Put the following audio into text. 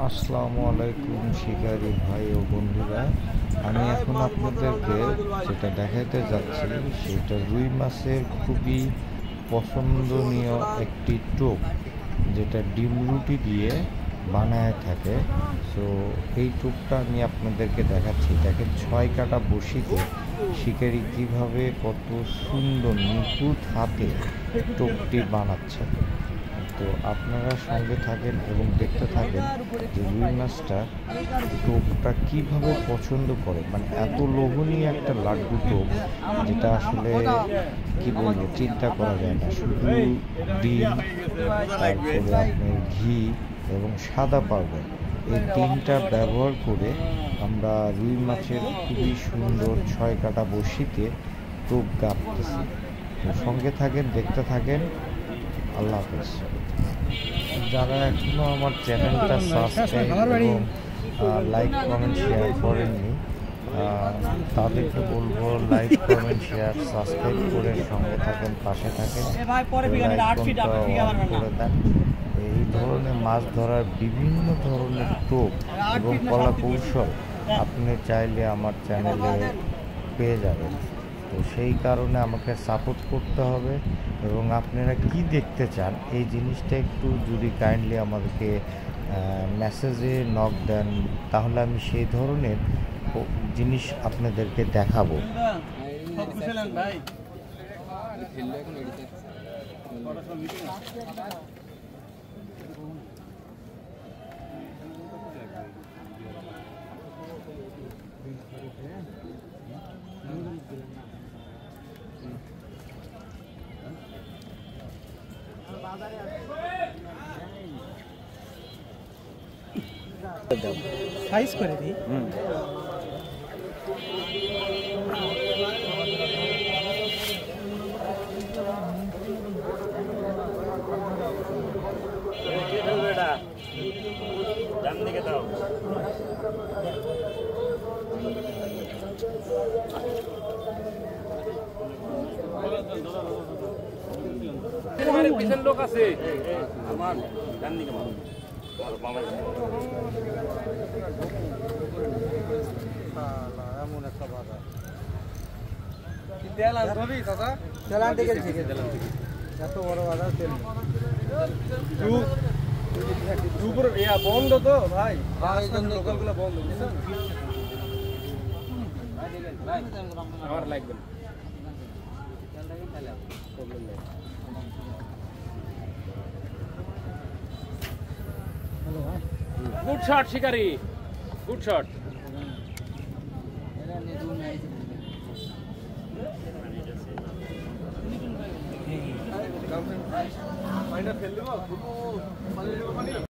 আসসালামু আলাইকুম শিকারী ভাই ও বন্ধুরা, আমি এখন আপনাদেরকে যেটা দেখাতে যাচ্ছি সেটা রুই মাছের খুবই পছন্দনীয় একটি টোপ, যেটা ডিম রুটি দিয়ে বানায় থাকে। সো এই টোপটা আমি আপনাদেরকে দেখাচ্ছি। দেখেন 6 কাটা বড়শিতে শিকারী কীভাবে কত সুন্দর নিখুঁত হাতে টোপটি বানাচ্ছে। তো আপনারা সঙ্গে থাকেন এবং দেখতে থাকেন যে রুই মাছটা টোপটা কীভাবে পছন্দ করে, মানে এত লোভনীয় একটা লাড্ডু টোপ যেটা আসলে কি বলবো, চিন্তা করা যায় না। শুধু ডিম, তারপরে আপনার ঘি এবং সাদা পাউডার, এই তিনটা ব্যবহার করে আমরা রুই মাছের খুবই সুন্দর 6 কাটা বড়শিতে টোপ গাঁথতেছি। তো সঙ্গে থাকেন, দেখতে থাকেন। আল্লাহ হাফেজ। যারা এখনও আমার চ্যানেলটা সাবস্ক্রাইব এবং লাইক কমেন্ট শেয়ার করেননি, তাদেরকে বলবো লাইক কমেন্ট শেয়ার সাবস্ক্রাইব করে সঙ্গে থাকেন, পাশে থাকেন, করে দেন। এই ধরনের মাছ ধরার বিভিন্ন ধরনের টোপ এবং কলা কৌশল আপনি চাইলে আমার চ্যানেলে পেয়ে যাবেন। তো সেই কারণে আমাকে সাপোর্ট করতে হবে এবং আপনারা কি দেখতে চান এই জিনিসটা একটু যদি কাইন্ডলি আমাদেরকে মেসেজে নক দেন, তাহলে আমি সেই ধরনের জিনিস আপনাদেরকে দেখাবো। সাইজ করে দিই। পিছন লোক আছে আমার ডান দিকে এমন একটা বাধা এত বড় বাধা তেল বন্ধ তো ভাই, লোকালগুলো বন্ধ আমার লাগবে না। গুড শট শিকারি, গুড শট।